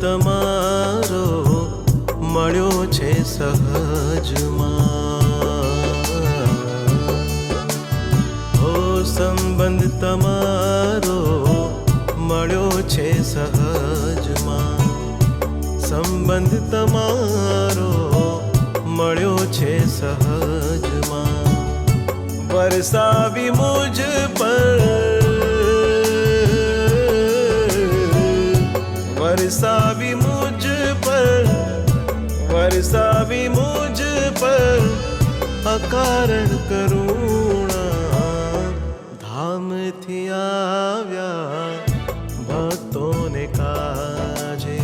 તમારો મળ્યો છે સહજમાં, ઓ સંબંધ તમારો મળ્યો છે સહજમાં, સંબંધ તમારો મળ્યો છે સહજમાં. વરસાવી મુજ પર, વરસાવી મુજ પર, વરસાવી મુજ પર અકારણ કરુણા. ધામથી આવ્યા ભક્તોને કાજે,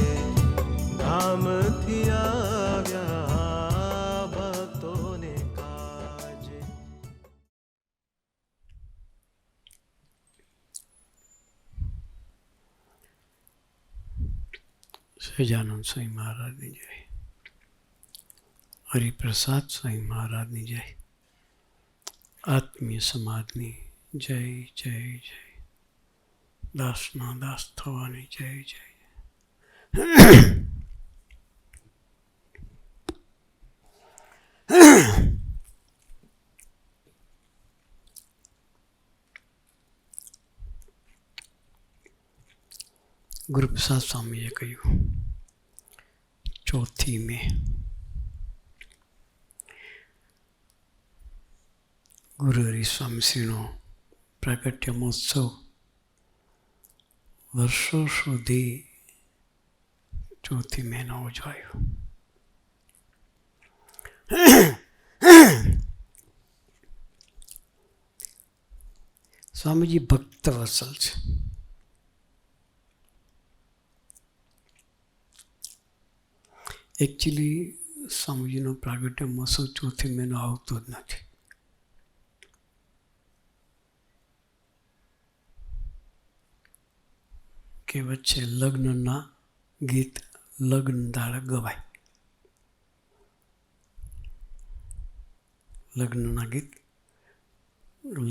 ધામથી આવ્યા ભક્તોને કાજે. સહજાનંદ સ્વામી મહારાજની જય, હરિપ્રસાદ સ્વામી મહારાજની જય, આત્મીય સમાજની જય જય જય, દાસના દાસ થવાની જય જય. ગુરુપ્રસાદ સ્વામીએ કહ્યું 4 મે ગુરુ હરિસ્વામીશ્રીનો પ્રાગટ્ય મહોત્સવ વર્ષો સુધી 4 મેનો ઉજવાયો. સ્વામીજી ભક્ત વત્સલ છે. એકચ્યુઅલી સ્વામીજીનો પ્રાગટ્ય મહોત્સવ 4 મેનો આવતો જ નથી. કહેવત છે લગ્નના ગીત લગ્ન દાડા ગવાય. લગ્નના ગીત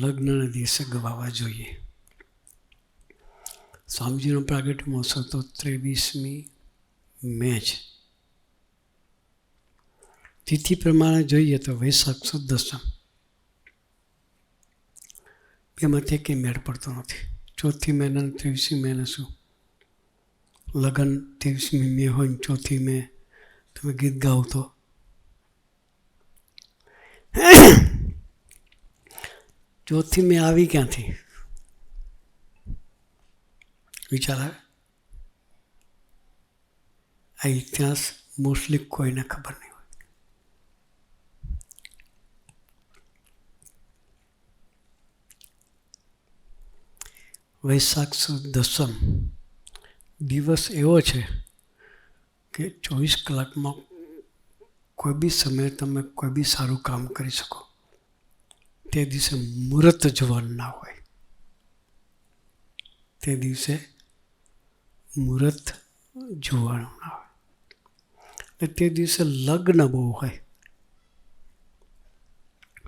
લગ્નના દિવસે ગવાવા જોઈએ. સ્વામીજીનો પ્રાગટ્ય મહોત્સવ તો 23મી મે છે. તિથિ પ્રમાણે જોઈએ તો વૈશાખ સુદ દસમ, એમાંથી કંઈ મેળ પડતો નથી. 4 મે અને 23મી મેને શું લગ્ન 23મી મે હોય ને 4 મે તમે ગીત ગાઓ તો ચોથી મે આવી ક્યાંથી? વિચાર આવે? આ ઇતિહાસ મોસ્ટલી કોઈને ખબર નહીં હોય. વૈશાખ સુદ દસમ દિવસ એવો છે કે 24 કલાકમાં કોઈ બી સમયે તમે કોઈ બી સારું કામ કરી શકો. તે દિવસે મુહૂર્ત જોવાનું ના હોય. તે દિવસે મુહૂર્ત જોવાનું ના હોય. તે દિવસે લગ્ન બહુ હોય.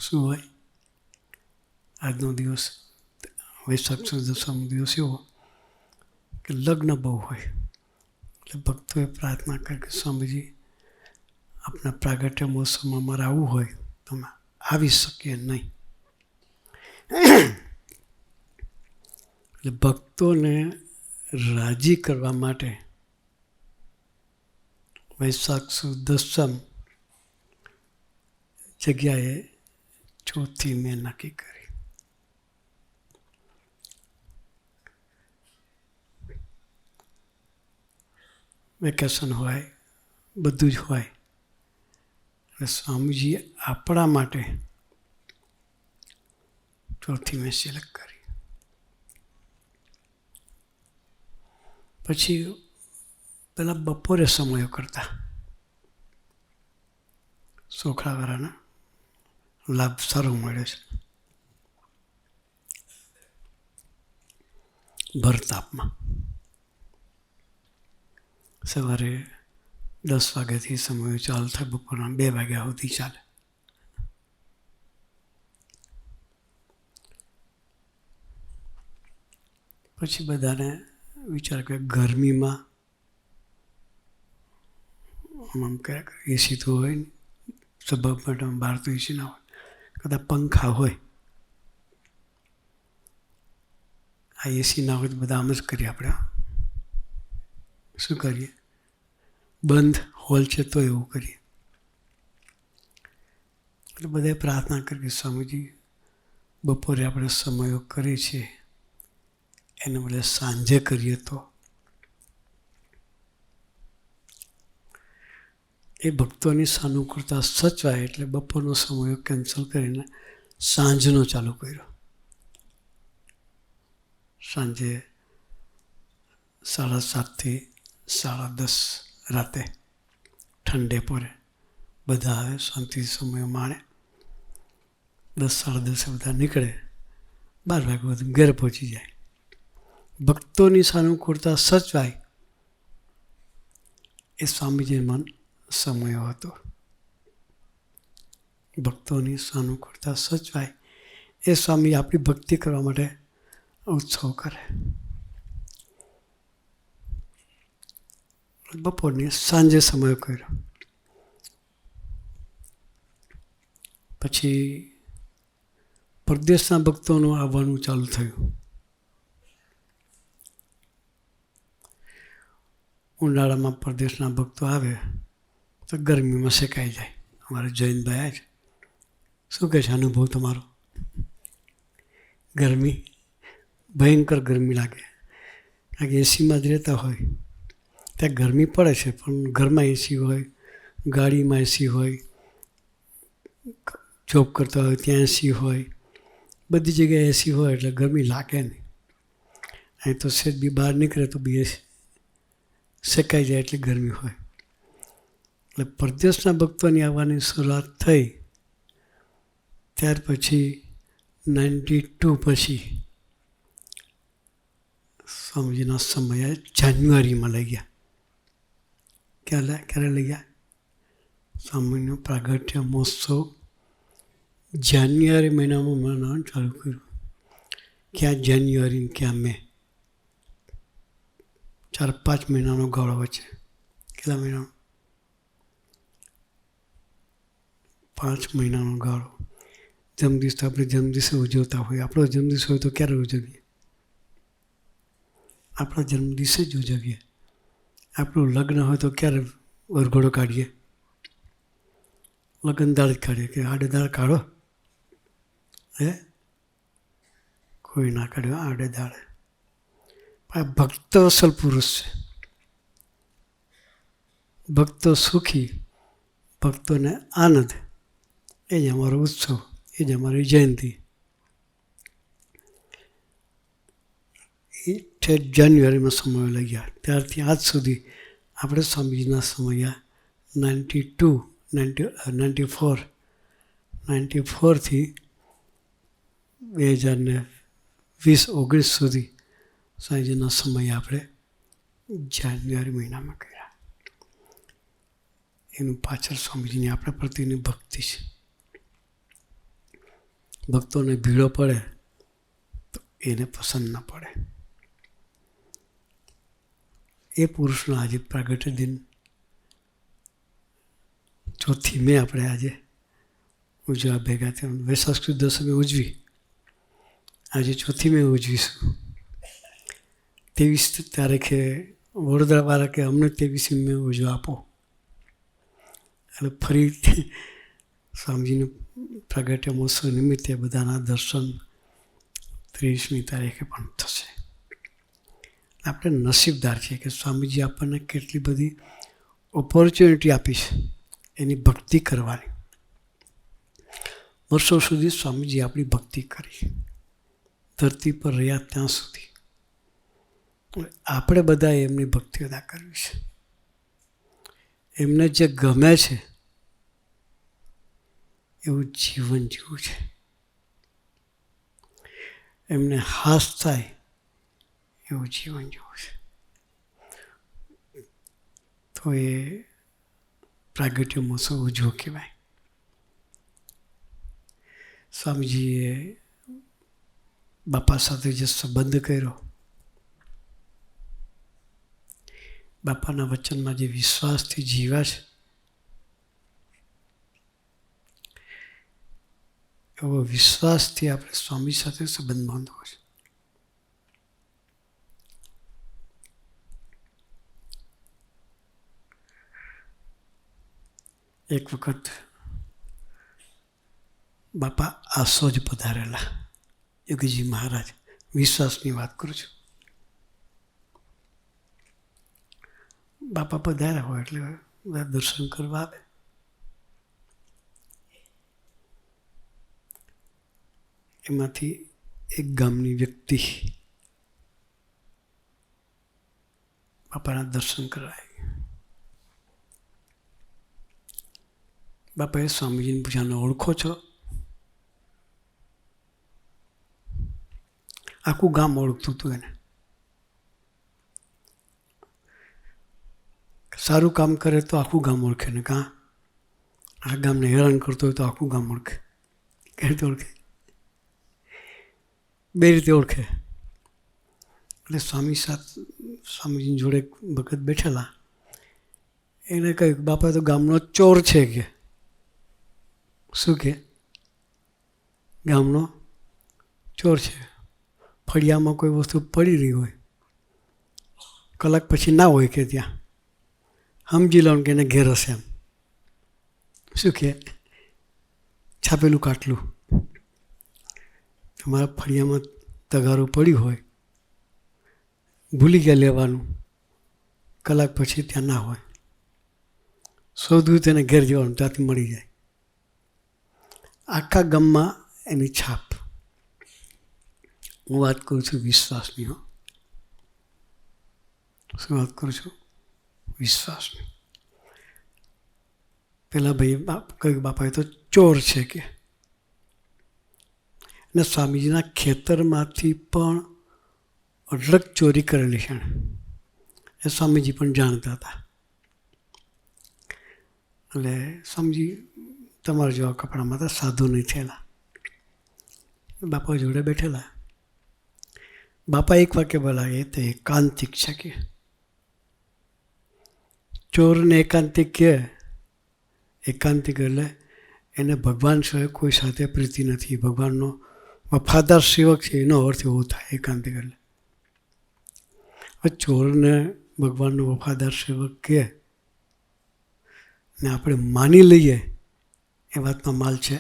શું હોય? આજનો દિવસ વૈશાખ સુદ દસમનો દિવસ એવો કે લગ્ન બહુ હોય. એટલે ભક્તોએ પ્રાર્થના કરી કે સ્વામીજી આપણા પ્રાગટ્ય મહોત્સવમાં અમારે આવવું હોય તો અમે આવી શકીએ નહીં. એટલે ભક્તોને રાજી કરવા માટે વૈશાખ સુદ દસમ જગ્યાએ 4 મે નક્કી કરી. વેકેશન હોય, બધું જ હોય. એટલે સ્વામીજીએ આપણા માટે 4 મે સિલેક્ટ કરી. પછી પેલા બપોરે સમયો કરતા સોખડાવાળાના લાભ સારો મળ્યો છે. ભરતાપમાં સવારે 10 વાગ્યાથી સમય ચાલુ થાય, બપોરના 2 વાગ્યા સુધી ચાલે. પછી બધાને વિચાર કે ગરમીમાં આમ કર્યા કરે. એસી તો હોય ને સભા માટે બહાર તો એસી ના હોય, કદાચ પંખા હોય. આ એસી ના હોય તો બધા આમ જ કરીએ આપણે. શું કરીએ? બંધ હોલ છે તો એવું કરીએ. એટલે બધાએ પ્રાર્થના કરી કે સ્વામીજી બપોરે આપણે સમયો કરીએ છીએ એને બદલે સાંજે કરીએ તો એ ભક્તોની સાનુકૂળતા સચવાય. એટલે બપોરનો સમય કેન્સલ કરીને સાંજનો ચાલુ કર્યો. સાંજે 7:30 10:30 રાતે ઠંડે પડે બધા આવે, શાંતિ સમય માણે. 10 10:30 બધા નીકળે, 12 વાગે બધું ઘેર પહોંચી જાય. ભક્તોની સાનુકૂળતા સચવાય એ સ્વામીજી મન સમયો હતો. ભક્તોની સાનુકૂળતા સચવાય એ સ્વામી આપણી ભક્તિ કરવા માટે ઉત્સવ કરે. બપોરની સાંજે સમય કર્યો. પછી પરદેશના ભક્તોનું આવવાનું ચાલુ થયું. ઉનાળામાં પરદેશના ભક્તો આવે તો ગરમીમાં શેકાઈ જાય. અમારે જૈનભાઈ જ શું કહે છે અનુભવ તમારો? ગરમી, ભયંકર ગરમી લાગે. કારણ કે એસીમાં જ રહેતા હોય ત્યાં ગરમી પડે છે, પણ ઘરમાં એસી હોય, ગાડીમાં એસી હોય, જોબ કરતા હોય ત્યાં એસી હોય, બધી જગ્યાએ એસી હોય એટલે ગરમી લાગે નહીં. અહીં તો સેજ બી બહાર નીકળે તો બી શેકાઈ જાય એટલે ગરમી હોય. એટલે પરદેશના ભક્તોની આવવાની શરૂઆત થઈ ત્યાર પછી 92 પછી સ્વામીજીના સમયે જાન્યુઆરીમાં લઈ ગયા. ક્યારે લઈ ગયા? સ્વામીનો પ્રાગટ્ય મહોત્સવ જાન્યુઆરી મહિનામાં મનાવવાનું ચાલુ કર્યું. ક્યાં જાન્યુઆરી ક્યાં મે, 4-5 મહિનાનો ગાળો વચ્ચે. કેટલા મહિનાનો? 5 મહિનાનો ગાળો. જન્મદિવસ તો આપણે જન્મદિવસે ઉજવતા હોય. આપણો જન્મદિવસ હોય તો ક્યારે ઉજવીએ? આપણા જન્મદિવસે જ ઉજવીએ. આપણું લગ્ન હોય તો ક્યારે વરઘોડો કાઢીએ? લગ્ન દાળ જ કાઢીએ. કે આડે દાળ કાઢો? હે, કોઈ ના કાઢ્યો આડે દાળે. આ ભક્ત અસલ પુરુષ છે. ભક્તો સુખી, ભક્તોને આનંદ, એ જ અમારો ઉત્સવ, એ જ અમારી જયંતિ. એ જાન્યુઆરીમાં સમય લઈ ગયા. ત્યારથી આજ સુધી આપણે સ્વામીજીના સમયા 94થી 2020-19 સુધી સ્વામીજીના સમય આપણે જાન્યુઆરી મહિનામાં કર્યા. એનું પાછળ સ્વામીજીની આપણા પ્રત્યેની ભક્તિ છે. ભક્તોને ભીડો પડે તો એને પસંદ ન પડે. એ પુરુષનો આજે પ્રાગટ્ય દિન 4 મે આપણે આજે ઉજવા ભેગા થયા. વૈશાખ સુદ દસમે ઉજવી, આજે 4 મે ઉજવીશું. 23 તારીખે વડોદરાવાળા કે અમને 23 મે ઉજવા આપો. એટલે ફરીથી સ્વામીજીનું પ્રાગટ્ય મહોત્સવ નિમિત્તે બધાના દર્શન 23મી તારીખે પણ થશે. આપણે નસીબદાર છીએ કે સ્વામીજી આપણને કેટલી બધી ઓપોર્ચ્યુનિટી આપી છે એની ભક્તિ કરવાની. વર્ષો સુધી સ્વામીજી આપણી ભક્તિ કરી, ધરતી પર રહ્યા ત્યાં સુધી. આપણે બધાએ એમની ભક્તિ અદા કરવી છે. એમને જે ગમે છે એવું જીવન જીવવું છે. એમને હાસ થાય એવું જીવન જીવવું છે. તો એ પ્રાગટ્ય મહોત્સવ ઉજવો કહેવાય. સ્વામીજીએ બાપા સાથે જે સંબંધ કર્યો, બાપાના વચનમાં જે વિશ્વાસથી જીવ્યા છે એવો વિશ્વાસથી આપણે સ્વામી સાથે સંબંધ બાંધવો છે. એક વખત બાપા આસોજ પધારેલા, યોગીજી મહારાજ, વિશ્વાસની વાત કરું છું. બાપા પધાર્યા હોય એટલે બધા દર્શન કરવા આવે. એમાંથી એક ગામની વ્યક્તિ બાપાના દર્શન કરાય. બાપાએ સ્વામીજીને પૂછાને ઓળખો છો? આખું ગામ ઓળખતું હતું એને. સારું કામ કરે તો આખું ગામ ઓળખે ને, કાં આ ગામને હેરાન કરતો હોય તો આખું ગામ ઓળખે. કઈ રીતે ઓળખે? બે રીતે ઓળખે. એટલે સ્વામીજીની જોડે ભગત બેઠેલા, એને કહ્યું બાપા તો ગામનો ચોર છે કે. શું કે? ગામનો ચોર છે. ફળિયામાં કોઈ વસ્તુ પડી રહી હોય, કલાક પછી ના હોય કે ત્યાં, સમજી લો કે એને ઘેર હશે એમ. શું કે? છાપેલું કાટલું. તમારા ફળિયામાં તગારું પડ્યું હોય, ભૂલી ગયા લેવાનું, કલાક પછી ત્યાં ના હોય, શોધવું તેને ઘેર જવાનું, ત્યાંથી મળી જાય. આખા ગામમાં એની છાપ. હું વાત કરું છું વિશ્વાસની. હો, શું વાત કરું છું? વિશ્વાસની. પેલા ભાઈ કહ્યું બાપા એ તો ચોર છે કે. અને સ્વામીજીના ખેતરમાંથી પણ અઢળક ચોરી કરેલી છે. એ સ્વામીજી પણ જાણતા હતા. એટલે સ્વામીજી તમારા જેવા કપડામાં હતા, સાધુ નહીં થયેલા. બાપા જોડે બેઠેલા. બાપા એક વાક્ય બોલાવે, એ તો એકાંતિક છે કે. ચોરને એકાંતિક કે. એકાંતિક એટલે એને ભગવાન સિવાય કોઈ સાથે પ્રીતિ નથી, ભગવાનનો વફાદાર સેવક છે, એનો અર્થ એવો થાય એકાંતિક એટલે. ચોરને ભગવાનનો વફાદાર સેવક કે ને આપણે માની લઈએ એ વાતમાં માલ છે.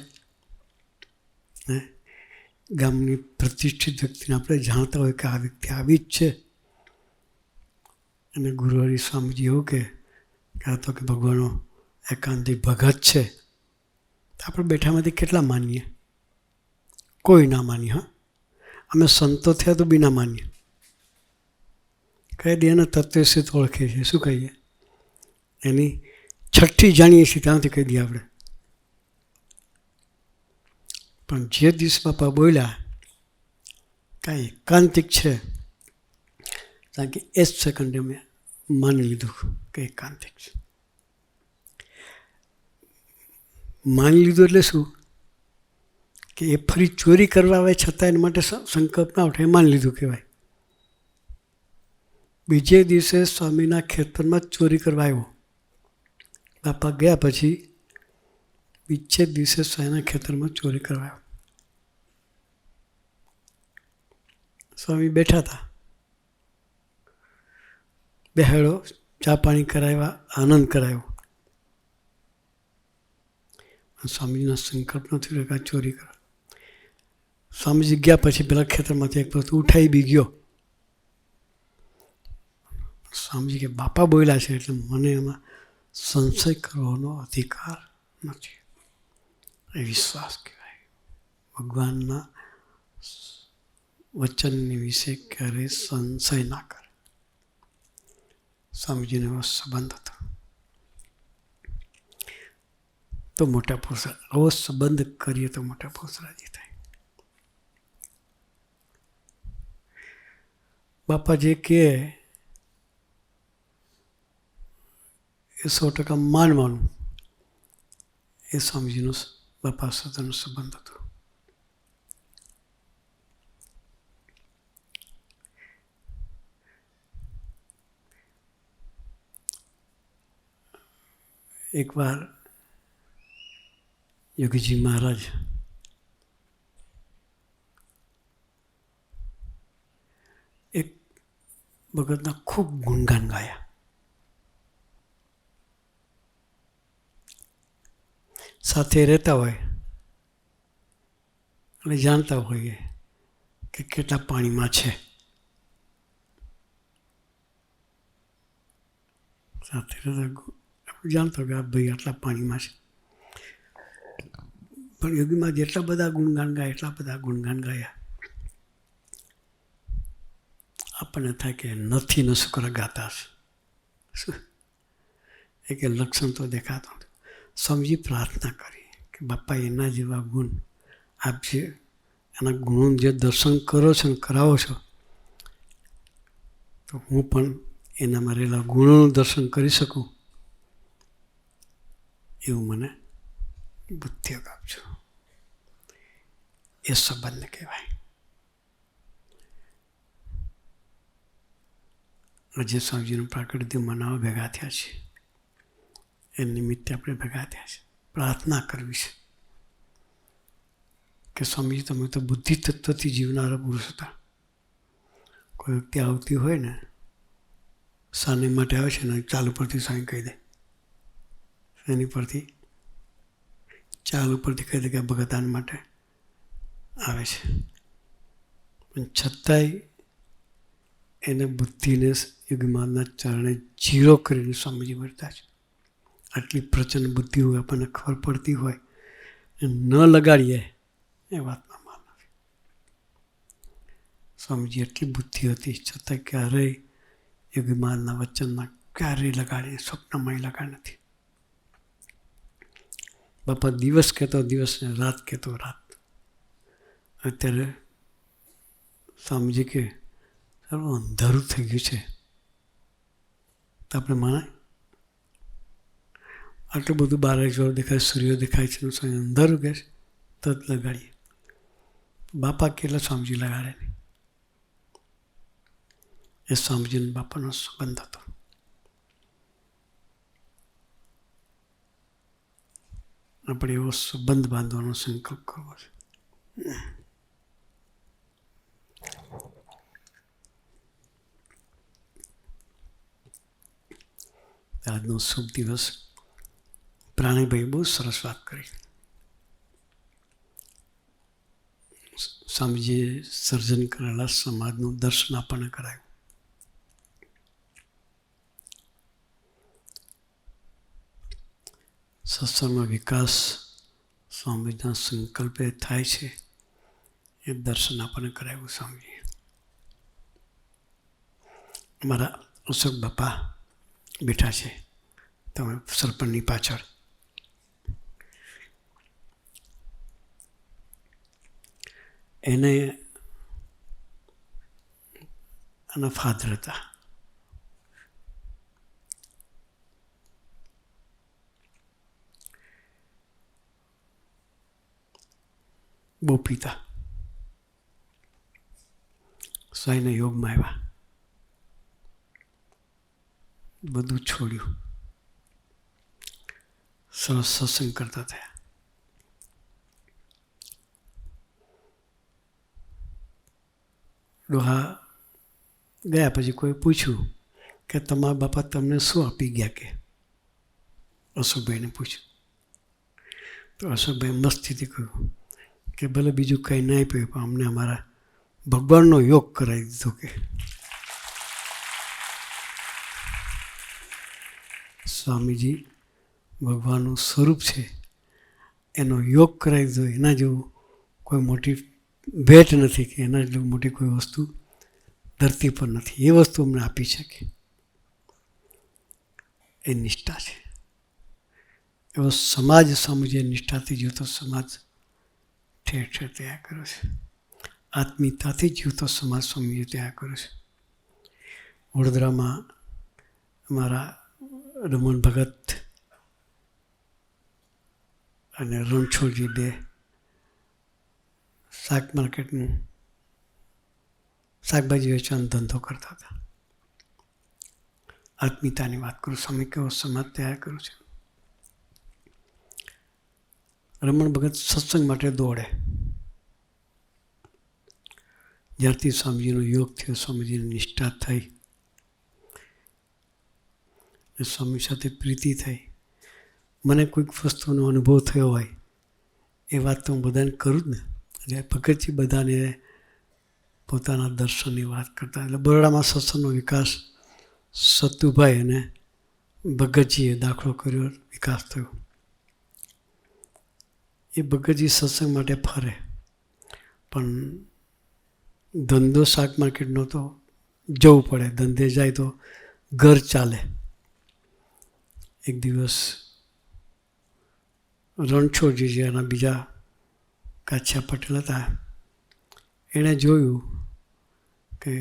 ગામની પ્રતિષ્ઠિત વ્યક્તિને આપણે જાણતા હોય કે આ વ્યક્તિ આવી જ છે, અને ગુરુહરિ સ્વામીજી એવું કે આ તો કે ભગવાનનો એકાંતિક ભગત છે, તો આપણે બેઠામાંથી કેટલા માનીએ? કોઈ ના માનીએ. હા, અમે સંતો થયા તો બી ના માનીએ. કહી દે એના તત્વસ્થિત ઓળખે છે. શું કહીએ? એની છઠ્ઠી જાણીએ છીએ ત્યાંથી કહી દઈએ આપણે. પણ જે દિવસ બાપા બોલ્યા કાંઈ એકાંતિક છે, કારણ કે એ જ સેકન્ડે મેં માની લીધું કે એકાંતિક છે. માની લીધું એટલે શું? કે એ ફરી ચોરી કરવા આવે છતાં એના માટે સંકલ્પ ના ઉઠે, એ માની લીધું કહેવાય. બીજે દિવસે સ્વામીના ખેતરમાં ચોરી કરવા આવ્યો. બાપા ગયા પછી બીજે દિવસે સ્વામીના ખેતરમાં ચોરી કરવા આવ્યો. સ્વામી બેઠા હતા, બેહાડો, ચા પાણી કરાવ્યા, આનંદ કરાવ્યો. સ્વામીજીના સંકલ્પ નથી રહ્યો કે આ ચોરી કરો. સ્વામીજી ગયા પછી પેલા ખેતરમાંથી એક વસ્તુ ઉઠાઈ બી ગયો. સ્વામીજી કે બાપા બોલ્યા છે એટલે મને એમાં સંશય કરવાનો અધિકાર નથી. એ વિશ્વાસ કહેવાય. ભગવાનના વચનની વિશે ક્યારેય સંશય ના કરે. સ્વામીજીનો એવો સંબંધ હતો. તો મોટા પુરુષ આવો સંબંધ કરીએ તો મોટા પુરુષ રાજી થાય. બાપા જે કહે એ 100% માનવાનું. એ સ્વામીજીનો બાપા સાથેનો સંબંધ હતો. એકવાર યોગીજી મહારાજ ભગતના ખૂબ ગુણગાન ગાયા. સાથે રહેતા હોય અને જાણતા હોઈએ કે કેટલા પાણીમાં છે. સાથે રહેતા જાણતો કે આ ભાઈ આટલા પાણીમાં છે. પણ યોગીમાં જેટલા બધા ગુણગાન ગાયા એટલા બધા ગુણગાન ગાયા આપણને થાય કે નથી ન શુક્ર ગાતા હશે. એ કે લક્ષણ તો દેખાતો નથી. સમજી પ્રાર્થના કરી કે બાપા એના જેવા ગુણ આપ જે એના ગુણો જે દર્શન કરો છો ને કરાવો છો તો હું પણ એનામાં રહેલા ગુણોનું દર્શન કરી શકું એવું મને બુદ્ધિ આપજો. એ સંબંધ કહેવાય. અજય સ્વામીજીનું પ્રાકૃતિક મનાવ ભેગા થયા છે. એ નિમિત્તે આપણે ભેગા થયા છે. પ્રાર્થના કરવી છે કે સ્વામીજી તમે તો બુદ્ધિ તત્વથી જીવનારા પુરુષ હતા. કોઈ વ્યક્તિ આવતી હોય ને સાને માટે આવે છે ને ચાલુ પરથી સાંઈ કહી દે એની પરથી ચાલુ પરથી કહી દે કે ભગતાન માટે આવે છે. પણ છતાંય એને બુદ્ધિને યુગમાનના ચરણે જીરો કરીને સ્વામીજી મળતા છે. આટલી પ્રચંડ બુદ્ધિ હોય આપણને ખબર પડતી હોય ન લગાડીએ એ વાતમાં માન નથી. સ્વામીજી એટલી બુદ્ધિ હતી છતાં ક્યારેય યુગમાનના વચનમાં ક્યારેય લગાડી સ્વપ્નમાં લગાડી નથી. બાપા દિવસ કહેતો દિવસ ને રાત કહેતો રાત. અત્યારે સ્વામીજી કે અંધારું થઈ ગયું છે તો આપણે માનાય આટલું બધું બાર જોર દેખાય સૂર્ય દેખાય છે અંધારું કહે છે તો જ લગાડીએ. બાપા કેટલા સ્વામીજી લગાડે નહીં. એ સ્વામીજીનો બાપાનો સંબંધ હતો. આપણે એવો સંબંધ બાંધવાનો સંકલ્પ કરવો છે. આજનો શુભ દિવસ. પ્રાણીભાઈ બહુ સરસ વાત કરી. સ્વામીજીએ સર્જન કરેલા સમાજનું દર્શન આપણને કરાયું. સત્સંગનો વિકાસ સ્વામીજીના સંકલ્પે થાય છે એ દર્શન આપણને કરાવ્યું સ્વામીજીએ. અમારા અશોક બાપા બેઠા છે તમે સરપંચની પાછળ. એને એના ફાધર હતા. બહુ પિતા સ્વાઈના યોગમાં આવ્યા. બધું છોડ્યું. સરસ સત્સંગ કરતા થયા. ડોહા ગયા પછી કોઈ પૂછ્યું કે તમારા બાપા તમને શું આપી ગયા કે અશોકભાઈને પૂછ્યું તો અશોકભાઈ મસ્તીથી કહ્યું કે ભલે બીજું કંઈ ના આપ્યું પણ અમને અમારા ભગવાનનો યોગ કરાવી દીધો કે સ્વામીજી ભગવાનનું સ્વરૂપ છે એનો યોગ કરાવી દીધો. એના જેવું કોઈ મોટી ભેટ નથી કે એના જેવું મોટી કોઈ વસ્તુ ધરતી પર નથી. એ વસ્તુ અમને આપી શકે એ નિષ્ઠા છે. એવો સમાજ સ્વામીજીએ નિષ્ઠાથી જીવતો સમાજ ઠેર ઠેર તૈયાર કર્યો છે. આત્મીયતાથી જીવતો સમાજ સ્વામીજીએ તૈયાર કર્યો છે. વડોદરામાં અમારા રમણ ભગત અને રણછોડજી બે શાક માર્કેટનું શાકભાજી વેચવાનો ધંધો કરતા હતા. આત્મીયતાની વાત કરું. સ્વામી કેવો સમાજ તૈયાર કર્યો છે. રમણ ભગત સત્સંગ માટે દોડે. જ્યારથી સ્વામીજીનો યોગ થયો સ્વામીજીની નિષ્ઠા થઈ અને સ્વામી સાથે પ્રીતિ થઈ, મને કોઈક વસ્તુનો અનુભવ થયો હોય એ વાત તો હું બધાને કરું જ ને. એટલે ભગતજી બધાને પોતાના દર્શનની વાત કરતા. એટલે બરોડામાં સત્સંગનો વિકાસ સતુભાઈ અને ભગતજીએ દાખલો કર્યો, વિકાસ થયો. એ ભગતજી સત્સંગ માટે ફરે, પણ ધંધો શાક માર્કેટનો તો જવું પડે, ધંધે જાય તો ઘર ચાલે. એક દિવસ રણછોડજી જે એના બીજા કાછિયા પટેલ હતા, એણે જોયું કે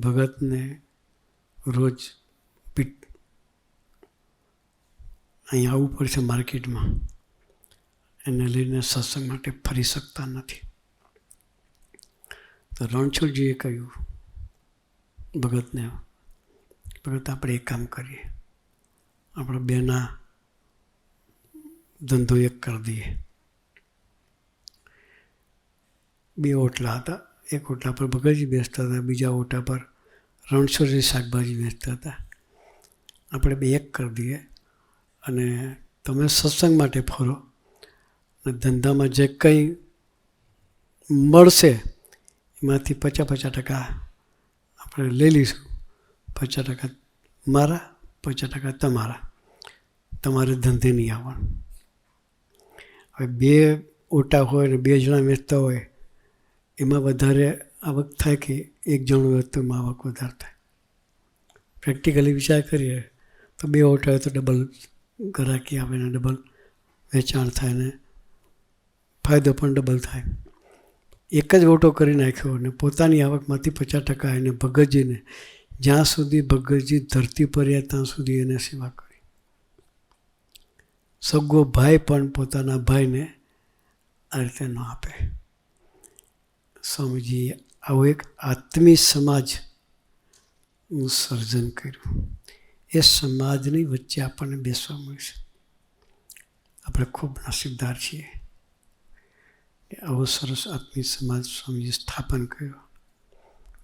ભગતને રોજ અહીં આવવું પડશે માર્કેટમાં, એને લઈને સત્સંગ માટે ફરી શકતા નથી. તો રણછોડજીએ કહ્યું ભગતને, ભગત આપણે એક કામ કરીએ, આપણે બેના ધંધો એક કરી દઈએ. 2 ઓટલા હતા, એક ઓટલા પર ભગતજી બેસતા હતા, બીજા ઓટલા પર રણછોડજી શાકભાજી વેચતા હતા. આપણે 2 એક કરી દઈએ અને તમે સત્સંગ માટે ફરો અને ધંધામાં જે કંઈ મળશે એમાંથી 50% આપણે લઈ લઈશું. 50% મારા, 50% તમારા. તમારે ધંધે નહીં આવવાનું. હવે 2 ઓટા હોય ને 2 જણા વેચતા હોય, એમાં વધારે આવક થાય કે 1 જણું વેચતું એમાં આવક વધારે થાય. પ્રેક્ટિકલી વિચાર કરીએ તો 2 ઓટા હોય તો ડબલ ગ્રાહકી આવે ને ડબલ વેચાણ થાય ને ફાયદો પણ ડબલ થાય. એક જ ઓટો કરી નાખ્યો અને પોતાની આવકમાંથી 50% એને ભગતજીને, જ્યાં સુધી ભગતજી ધરતી પર રહ્યા ત્યાં સુધી એને સેવા કરી. સગો ભાઈ પણ પોતાના ભાઈને આ રીતે ન આપે. સ્વામીજીએ આવું એક આત્મી સમાજનું સર્જન કર્યું. એ સમાજની વચ્ચે આપણને બેસવા મળશે. આપણે ખૂબ નસીબદાર છીએ કે આવો સરસ આત્મી સમાજ સ્વામીજીએ સ્થાપન કર્યો.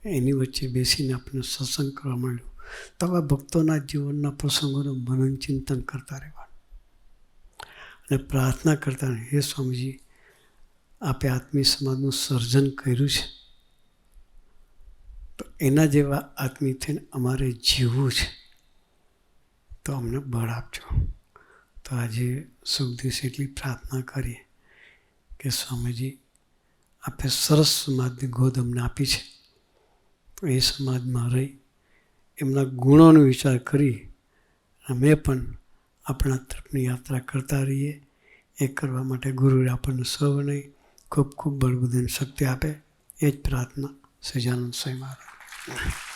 એની વચ્ચે બેસીને આપણને સત્સંગ કરવા માંડ્યું. તો આવા ભક્તોના જીવનના પ્રસંગોનું મનન ચિંતન કરતા રહેવાનું અને પ્રાર્થના કરતા રહે, હે સ્વામીજી આપે આત્મી સમાજનું સર્જન કર્યું છે, તો એના જેવા આત્મી થઈને અમારે જીવવું છે, તો અમને બળ આપજો. તો આજે સુખ દિવસે એટલી પ્રાર્થના કરીએ કે સ્વામીજી આપે સરસ સમાજની ગોદ અમને આપી છે, તો એ સમાજમાં રહી એમના ગુણોનો વિચાર કરી અમે પણ આપણા તરફની યાત્રા કરતા રહીએ. એ કરવા માટે ગુરુએ આપણને સૌને ખૂબ ખૂબ બળ બુદ્ધિ શક્તિ આપે. એ જ પ્રાર્થના સહજાનંદ સ્વામી મહારાજ.